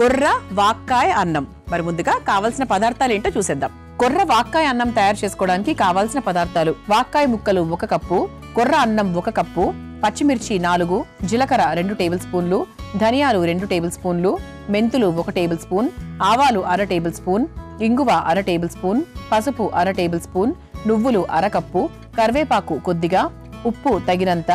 కొర్ర వాక్కాయ అన్నం. మరి ముందుగా కావాల్సిన పదార్థాలు ఏంటో చూసేద్దాం. కొర్ర వాక్కాయ అన్నం తయారు చేసుకోవడానికి కావాల్సిన పదార్థాలు: వాక్కాయ ముక్కలు 1 కప్పు, కొర్ర అన్నం 1 కప్పు, పచ్చిమిర్చి 4, జీలకర్ర 2 టేబుల్ స్పూన్లు, ధనియాలు 2 టేబుల్ స్పూన్లు, మెంతులు 1 టేబుల్ స్పూన్, ఆవాలు 1/2 టేబుల్ స్పూన్, ఇంగువ 1/2 టేబుల్ స్పూన్, పసుపు 1/2 టేబుల్ స్పూన్, నువ్వులు 1/2 కప్పు, కరివేపాకు కొద్దిగా, ఉప్పు తగినంత,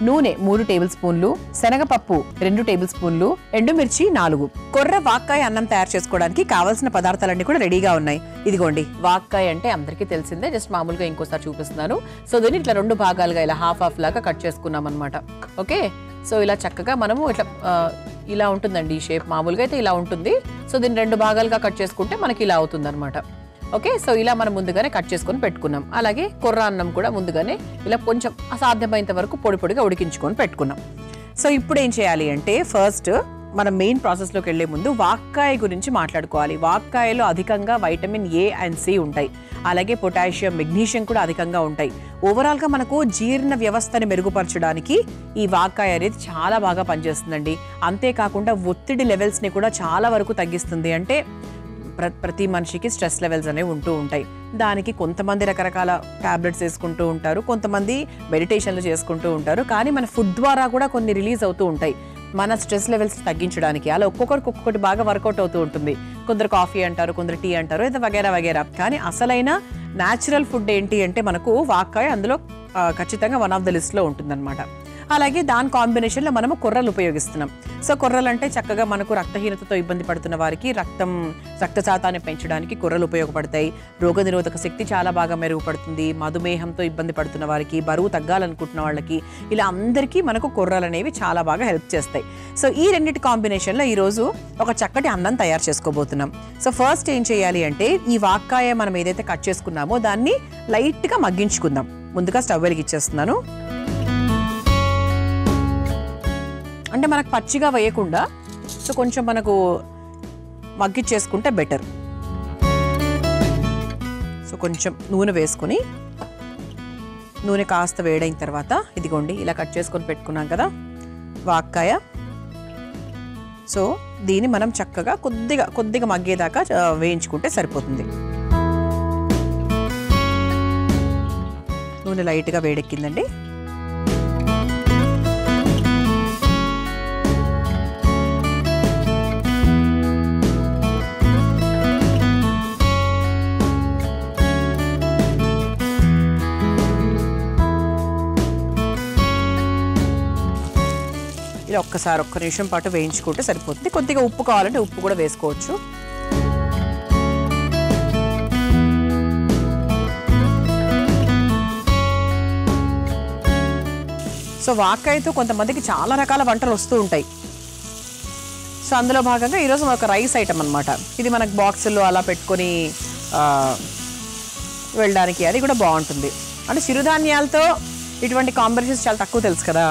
నూనె 3 టేబుల్ స్పూన్లు, శనగపప్పు 2 టేబుల్ స్పూన్లు, ఎండుమిర్చి 4. కొర్ర వాక్కాయ అన్నం తయారు చేసుకోవడానికి కావాల్సిన పదార్థాలన్నీ కూడా రెడీగా ఉన్నాయి. ఇదిగోండి, వాక్కాయ అంటే అందరికీ తెలిసిందే, జస్ట్ మామూలుగా ఇంకోసారి చూపిస్తున్నాను. సో దీన్ని ఇట్లా 2 భాగాలుగా ఇలా హాఫ్ లాగా కట్ చేసుకున్నాం అనమాట. ఓకే, సో ఇలా చక్కగా మనము ఇట్లా ఇలా ఉంటుందండి ఈ షేప్. మామూలుగా అయితే ఇలా ఉంటుంది. సో దీన్ని 2 భాగాలుగా కట్ చేసుకుంటే మనకి ఇలా అవుతుంది అనమాట. ఓకే, సో ఇలా మనం ముందుగానే కట్ చేసుకొని పెట్టుకున్నాం. అలాగే కొర్ర అన్నం కూడా ముందుగానే ఇలా కొంచెం అసాధ్యమైనంత వరకు పొడి పొడిగా ఉడికించుకొని పెట్టుకున్నాం. సో ఇప్పుడు ఏం చేయాలి అంటే, ఫస్ట్ మనం మెయిన్ ప్రాసెస్లోకి వెళ్లే ముందు వాక్కాయ గురించి మాట్లాడుకోవాలి. వాక్కాయలో అధికంగా వైటమిన్ ఏ అండ్ సి ఉంటాయి. అలాగే పొటాషియం, మెగ్నీషియం కూడా అధికంగా ఉంటాయి. ఓవరాల్గా మనకు జీర్ణ వ్యవస్థని మెరుగుపరచడానికి ఈ వాక్కాయ అనేది చాలా బాగా పనిచేస్తుందండి. అంతేకాకుండా ఒత్తిడి లెవెల్స్ని కూడా చాలా వరకు తగ్గిస్తుంది. అంటే ప్రతి మనిషికి స్ట్రెస్ లెవెల్స్ అనేవి ఉంటూ ఉంటాయి. దానికి కొంతమంది రకరకాల టాబ్లెట్స్ వేసుకుంటూ ఉంటారు, కొంతమంది మెడిటేషన్లు చేసుకుంటూ ఉంటారు. కానీ మన ఫుడ్ ద్వారా కూడా కొన్ని రిలీజ్ అవుతూ ఉంటాయి మన స్ట్రెస్ లెవెల్స్ తగ్గించడానికి. అలా ఒక్కొక్కటి బాగా వర్కౌట్ అవుతూ ఉంటుంది. కొందరు కాఫీ అంటారు, కొందరు టీ అంటారు, ఇది వగేరా వగేరా. కానీ అసలైన న్యాచురల్ ఫుడ్ ఏంటి అంటే మనకు వాక్కాయ అందులో ఖచ్చితంగా వన్ ఆఫ్ ద లిస్ట్లో ఉంటుందన్నమాట. అలాగే దాని కాంబినేషన్లో మనము కొర్రలు ఉపయోగిస్తున్నాం. సో కొర్రలు అంటే చక్కగా మనకు రక్తహీనతతో ఇబ్బంది పడుతున్న వారికి రక్తశాతాన్ని పెంచడానికి కొర్రలు ఉపయోగపడతాయి. రోగనిరోధక శక్తి చాలా బాగా మెరుగుపడుతుంది. మధుమేహంతో ఇబ్బంది పడుతున్న వారికి, బరువు తగ్గాలనుకుంటున్న వాళ్ళకి, ఇలా అందరికీ మనకు కొర్రలు అనేవి చాలా బాగా హెల్ప్ చేస్తాయి. సో ఈ రెండింటి కాంబినేషన్లో ఈరోజు ఒక చక్కటి అన్నం తయారు చేసుకోబోతున్నాం. సో ఫస్ట్ ఏం చేయాలి అంటే, ఈ వాక్కాయ మనం ఏదైతే కట్ చేసుకున్నామో దాన్ని లైట్గా మగ్గించుకుందాం. ముందుగా స్టవ్ వెలిగిచ్చేస్తున్నాను. అంటే మనకు పచ్చిగా వేయకుండా సో కొంచెం మనకు మగ్గిచ్చేసుకుంటే బెటర్. సో కొంచెం నూనె వేసుకొని, నూనె కాస్త వేడైన తర్వాత ఇదిగోండి ఇలా కట్ చేసుకొని పెట్టుకున్నాం కదా వాక్కాయ. సో దీన్ని మనం చక్కగా కొద్దిగా మగ్గేదాకా వేయించుకుంటే సరిపోతుంది. నూనె లైట్గా వేడెక్కిందండి. ఇలా ఒక్క నిమిషం పాటు వేయించుకుంటే సరిపోతుంది. కొద్దిగా ఉప్పు కావాలంటే ఉప్పు కూడా వేసుకోవచ్చు. సో వాక్కాయతో కొంతమందికి చాలా రకాల వంటలు వస్తూ ఉంటాయి. సో అందులో భాగంగా ఈరోజు ఒక రైస్ ఐటమ్ అనమాట. ఇది మనకు బాక్సుల్లో అలా పెట్టుకొని వెళ్ళడానికి అది కూడా బాగుంటుంది. అంటే చిరుధాన్యాలతో ఇటువంటి కాంబినేషన్స్ చాలా తక్కువ తెలుసు కదా.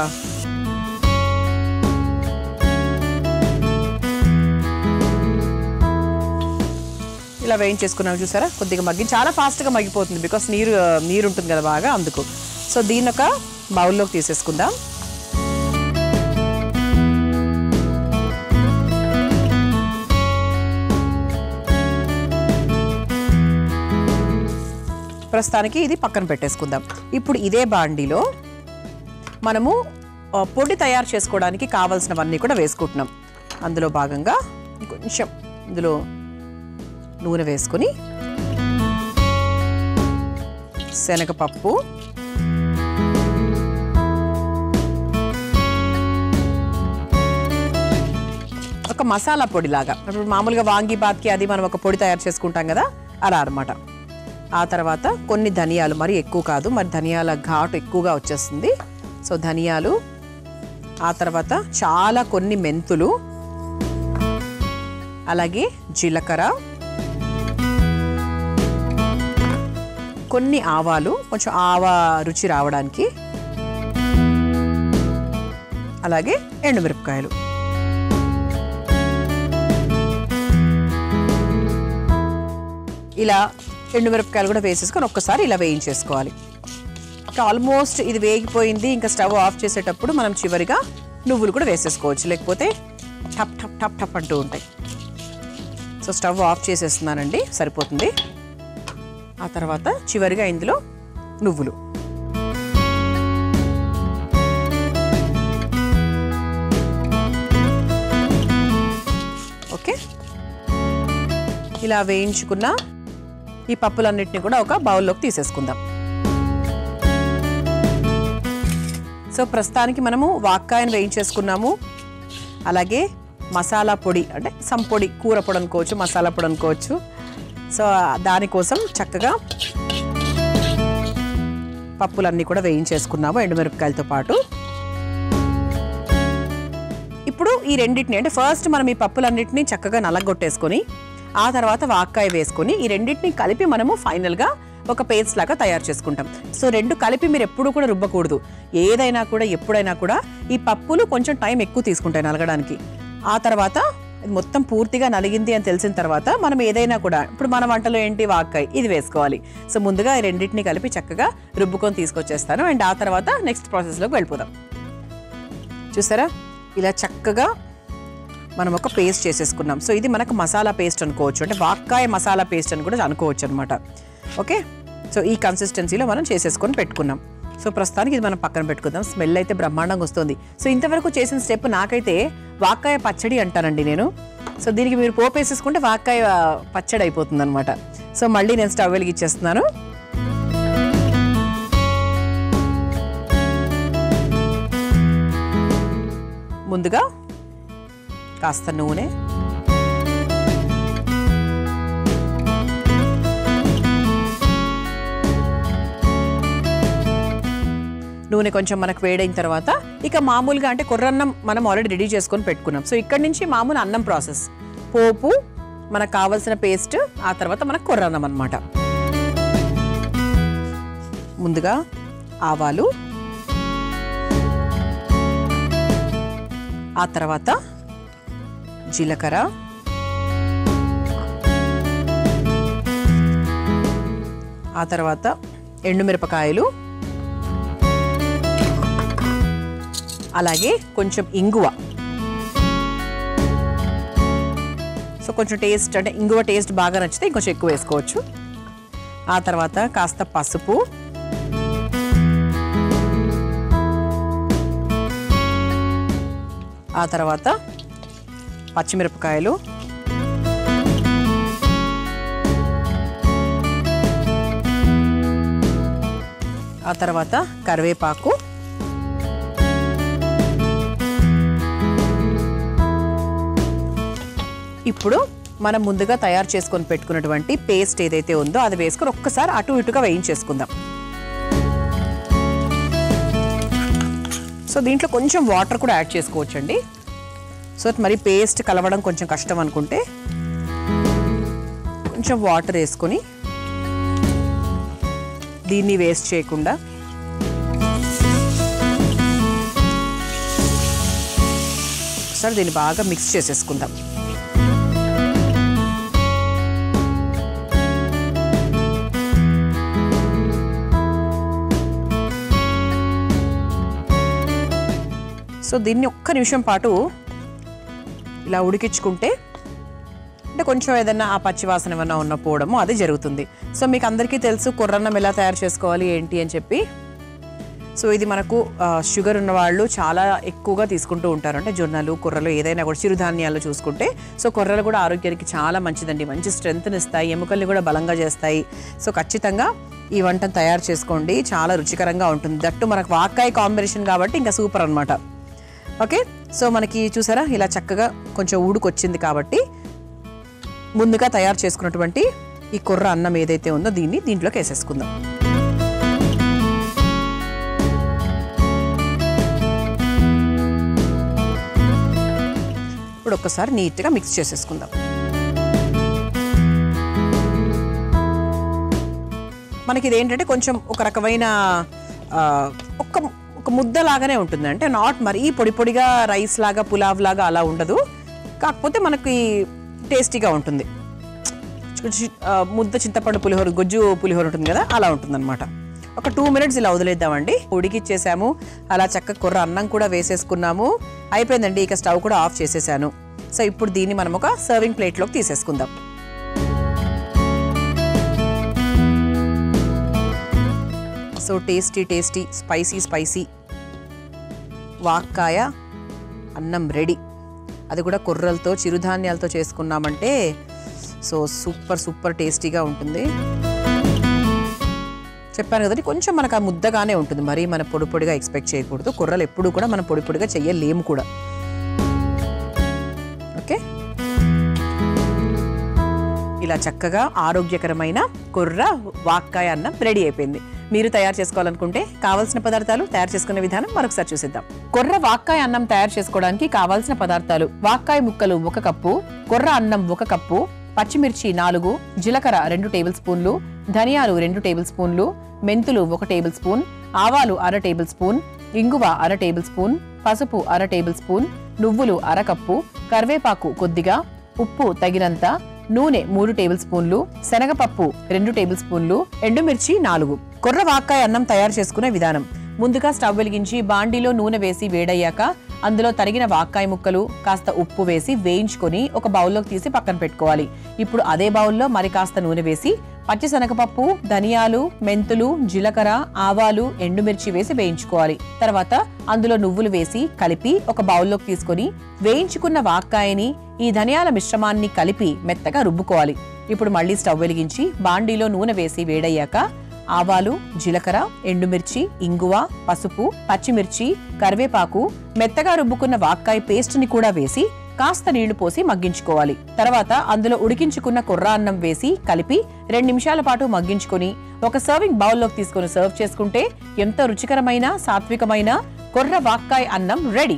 ఇలా వేయించేసుకున్నాం చూసారా, కొద్దిగా మగ్గి చాలా ఫాస్ట్గా మగ్గిపోతుంది. బికాస్ నీరు ఉంటుంది కదా బాగా, అందుకు. సో దీన్ని ఒక బౌల్లోకి తీసేసుకుందాం. ప్రస్తుతానికి ఇది పక్కన పెట్టేసుకుందాం. ఇప్పుడు ఇదే బాండీలో మనము పొడి తయారు చేసుకోవడానికి కావాల్సినవన్నీ కూడా వేసుకుంటున్నాం. అందులో భాగంగా కొంచెం ఇందులో నూనె వేసుకొని, శనగపప్పు, ఒక మసాలా పొడిలాగా. ఇప్పుడు మామూలుగా వాంగి బాత్కి అది మనం ఒక పొడి తయారు చేసుకుంటాం కదా, అలా అన్నమాట. ఆ తర్వాత కొన్ని ధనియాలు, మరి ఎక్కువ కాదు, మరి ధనియాల ఘాటు ఎక్కువగా వచ్చేస్తుంది. సో ధనియాలు, ఆ తర్వాత చాలా కొన్ని మెంతులు, అలాగే జీలకర్ర, కొన్ని ఆవాలు, కొంచెం ఆవా రుచి రావడానికి, అలాగే ఎండుమిరపకాయలు. ఇలా ఎండుమిరపకాయలు కూడా వేసేసుకొని ఒక్కసారి ఇలా వేయించేసుకోవాలి. ఆల్మోస్ట్ ఇది వేగిపోయింది. ఇంకా స్టవ్ ఆఫ్ చేసేటప్పుడు మనం చివరిగా నువ్వులు కూడా వేసేసుకోవచ్చు, లేకపోతే టప్ టప్ టప్ టప్ అంటూ ఉంటాయి. సో స్టవ్ ఆఫ్ చేసేస్తున్నానండి, సరిపోతుంది. ఆ తర్వాత చివరిగా ఇందులో నువ్వులు. ఓకే, ఇలా వేయించుకున్న ఈ పప్పులన్నిటిని కూడా ఒక బౌల్లోకి తీసేసుకుందాం. సో ప్రస్తుతానికి మనము వాక్కాయను వేయించేసుకున్నాము. అలాగే మసాలా పొడి అంటే సంపొడి, కూర పొడి అనుకోవచ్చు, మసాలా పొడి అనుకోవచ్చు. సో దానికోసం చక్కగా పప్పులన్నీ కూడా వేయించేసుకున్నాము ఎండుమిరపకాయలతో పాటు. ఇప్పుడు ఈ రెండింటిని అంటే ఫస్ట్ మనం ఈ పప్పులన్నిటిని చక్కగా నలగొట్టేసుకొని ఆ తర్వాత వాక్కాయ వేసుకొని ఈ రెండింటిని కలిపి మనము ఫైనల్గా ఒక పేస్ట్ లాగా తయారు చేసుకుంటాం. సో రెండు కలిపి మీరు ఎప్పుడు కూడా రుబ్బకూడదు. ఏదైనా కూడా ఎప్పుడైనా కూడా ఈ పప్పులు కొంచెం టైం ఎక్కువ తీసుకుంటాయి నలగడానికి. ఆ తర్వాత మొత్తం పూర్తిగా నలిగింది అని తెలిసిన తర్వాత మనం ఏదైనా కూడా ఇప్పుడు మన వంటలో ఏంటి వాక్కాయ ఇది వేసుకోవాలి. సో ముందుగా ఈ రెండింటిని కలిపి చక్కగా రుబ్బుకొని తీసుకొచ్చేస్తాను. అండ్ ఆ తర్వాత నెక్స్ట్ ప్రాసెస్లోకి వెళ్ళిపోదాం. చూసారా, ఇలా చక్కగా మనం ఒక పేస్ట్ చేసేసుకున్నాం. సో ఇది మనకు మసాలా పేస్ట్ అనుకోవచ్చు, అంటే వాక్కాయ మసాలా పేస్ట్ అని కూడా అనుకోవచ్చు అనమాట. ఓకే, సో ఈ కన్సిస్టెన్సీలో మనం చేసేసుకొని పెట్టుకున్నాం. సో ప్రస్తుతానికి ఇది మనం పక్కన పెట్టుకుందాం. స్మెల్ అయితే బ్రహ్మాండంగా వస్తుంది. సో ఇంతవరకు చేసిన స్టెప్ నాకైతే వాక్కాయ పచ్చడి అంటానండి నేను. సో దీనికి మీరు పోపు వేసేసుకుంటే వాక్కాయ పచ్చడి అయిపోతుంది అనమాట. సో మళ్ళీ నేను స్టవ్ వెలిగిచ్చేస్తున్నాను. ముందుగా కాస్త నూనె, నూనె కొంచెం మనకు వేడైన తర్వాత ఇక మామూలుగా అంటే కొర్రన్నం మనం ఆల్రెడీ రెడీ చేసుకొని పెట్టుకున్నాం. సో ఇక్కడి నుంచి మామూలు అన్నం ప్రాసెస్, పోపు, మనకు కావాల్సిన పేస్ట్, ఆ తర్వాత మనకు కొర్రన్నం అన్నమాట. ముందుగా ఆవాలు, ఆ తర్వాత జీలకర్ర, ఆ తర్వాత ఎండుమిరపకాయలు, అలాగే కొంచెం ఇంగువ. సో కొంచెం టేస్ట్ అంటే ఇంగువ టేస్ట్ బాగా నచ్చితే ఇంకొంచెం ఎక్కువ వేసుకోవచ్చు. ఆ తర్వాత కాస్త పసుపు, ఆ తర్వాత పచ్చిమిరపకాయలు, ఆ తర్వాత కరివేపాకు, ఇప్పుడు మనం ముందుగా తయారు చేసుకొని పెట్టుకున్నటువంటి పేస్ట్ ఏదైతే ఉందో అది వేసుకొని ఒక్కసారి అటు ఇటుగా వేయించేసుకుందాం. సో దీంట్లో కొంచెం వాటర్ కూడా యాడ్ చేసుకోవచ్చండి. సో మరి పేస్ట్ కలవడం కొంచెం కష్టం అనుకుంటే కొంచెం వాటర్ వేసుకొని దీన్ని వేస్ట్ చేయకుండా ఒకసారి దీన్ని బాగా మిక్స్ చేసేసుకుందాం. సో దీన్ని ఒక్క నిమిషం పాటు ఇలా ఉడికించుకుంటే అంటే కొంచెం ఏదైనా ఆ పచ్చివాసన ఏమన్నా ఉన్న పోవడము అది జరుగుతుంది. సో మీకు అందరికీ తెలుసు కొర్రన్నం ఎలా తయారు చేసుకోవాలి ఏంటి అని చెప్పి. సో ఇది మనకు షుగర్ ఉన్న వాళ్ళు చాలా ఎక్కువగా తీసుకుంటూ ఉంటారు. అంటే జొన్నలు, కొర్రలు ఏదైనా కూడా చిరుధాన్యాలు చూసుకుంటే సో కొర్రలు కూడా ఆరోగ్యానికి చాలా మంచిదండి. మంచి స్ట్రెంగ్త్ని ఇస్తాయి, ఎముకల్ని కూడా బలంగా చేస్తాయి. సో ఖచ్చితంగా ఈ వంటను తయారు చేసుకోండి, చాలా రుచికరంగా ఉంటుంది. దట్టు మనకు వాక్కాయ కాంబినేషన్ కాబట్టి ఇంకా సూపర్ అనమాట. ఓకే, సో మనకి చూసారా ఇలా చక్కగా కొంచెం ఉడుకొచ్చింది కాబట్టి ముందుగా తయారు చేసుకున్నటువంటి ఈ కొర్ర అన్నం ఏదైతే ఉందో దీంట్లోకి వేసేసుకుందాం. ఇప్పుడు ఒక్కసారి నీట్గా మిక్స్ చేసేసుకుందాం. మనకి ఇదేంటంటే కొంచెం ఒక రకమైన ఒక ముద్ద లాగానే ఉంటుంది. అంటే నాట్ మరీ పొడి పొడిగా రైస్ లాగా పులావ్ లాగా అలా ఉండదు, కాకపోతే మనకి టేస్టీగా ఉంటుంది. ముద్ద చింతపండు పులిహోర, గొజ్జు పులిహోర ఉంటుంది కదా, అలా ఉంటుంది అనమాట. ఒక 2 minutes ఇలా వదిలేద్దామండి. ఉడికిచ్చేసాము, అలా చక్కగా కొర్ర అన్నం కూడా వేసేసుకున్నాము. అయిపోయిందండి, ఇక స్టవ్ కూడా ఆఫ్ చేసేసాను. సో ఇప్పుడు దీన్ని మనం ఒక సర్వింగ్ ప్లేట్లోకి తీసేసుకుందాం. సో టేస్టీ స్పైసీ వాక్కాయ అన్నం రెడీ. అది కూడా కొర్రలతో చిరుధాన్యాలతో చేసుకున్నామంటే సో సూపర్ టేస్టీగా ఉంటుంది. చెప్పాను కదండి, కొంచెం మనకు ఆ ముద్దగానే ఉంటుంది, మరీ మన పొడిగా ఎక్స్పెక్ట్ చేయకూడదు. కొర్రలు ఎప్పుడు కూడా మనం పొడిగా చెయ్యలేము కూడా. ఓకే, ఇలా చక్కగా ఆరోగ్యకరమైన కొర్ర వాక్కాయ అన్నం రెడీ అయిపోయింది. మీరు తయారు చేసుకోవాలనుకుంటే కావాల్సిన పదార్థాలు, తయారు చేసుకునే విధానం మరొకసారి చూసిద్దాం. కొర్ర వాక్కాయ అన్నం తయారు చేసుకోవడానికి కావాల్సిన పదార్థాలు: వాక్కాయ ముక్కలు 1 కప్పు, కొర్ర అన్నం 1 కప్పు, పచ్చిమిర్చి 4, జీలకర్ర 2 టేబుల్ స్పూన్లు, ధనియాలు 2 టేబుల్ స్పూన్లు, మెంతులు 1 టేబుల్ స్పూన్, ఆవాలు 1/2 టేబుల్ స్పూన్, ఇంగువ 1/2 టేబుల్ స్పూన్, పసుపు 1/2 టేబుల్ స్పూన్, నువ్వులు 1/2 కప్పు, కరివేపాకు కొద్దిగా, ఉప్పు తగినంత, నూనె 3 టేబుల్ స్పూన్లు, శనగపప్పు 2 టేబుల్ స్పూన్లు, ఎండుమిర్చి 4. కొర్ర వాక్కాయ అన్నం తయారు చేసుకునే విధానం: ముందుగా స్టవ్ వెలిగించి బాండీలో నూనె వేసి వేడయ్యాక అందులో తరిగిన వాక్కాయ ముక్కలు, కాస్త ఉప్పు వేసి వేయించుకొని ఒక బౌల్లోకి తీసి పక్కన పెట్టుకోవాలి. ఇప్పుడు అదే బౌల్లో మరి కాస్త నూనె వేసి పచ్చిశనగపప్పు, ధనియాలు, మెంతులు, జీలకర్ర, ఆవాలు, ఎండుమిర్చి వేసి వేయించుకోవాలి. తర్వాత అందులో నువ్వులు వేసి కలిపి ఒక బౌల్లోకి తీసుకొని వేయించుకున్న వాక్కాయని, ఈ ధనియాల మిశ్రమాన్ని కలిపి మెత్తగా రుబ్బుకోవాలి. ఇప్పుడు మళ్ళీ స్టవ్ వెలిగించి బాండీలో నూనె వేసి వేడయ్యాక ఆవాలు, జీలకర్ర, ఎండుమిర్చి, ఇంగువ, పసుపు, పచ్చిమిర్చి, కరివేపాకు, మెత్తగా రుబ్బుకున్న వాక్కాయ పేస్ట్ ని కూడా వేసి కాస్త నీళ్లు పోసి మగ్గించుకోవాలి. తర్వాత అందులో ఉడికించుకున్న కొర్ర అన్నం వేసి కలిపి 2 నిమిషాల పాటు మగ్గించుకొని ఒక సర్వింగ్ బౌల్లోకి తీసుకొని సర్వ్ చేసుకుంటే ఎంతో రుచికరమైన సాత్వికమైన కొర్ర వాక్కాయ అన్నం రెడీ.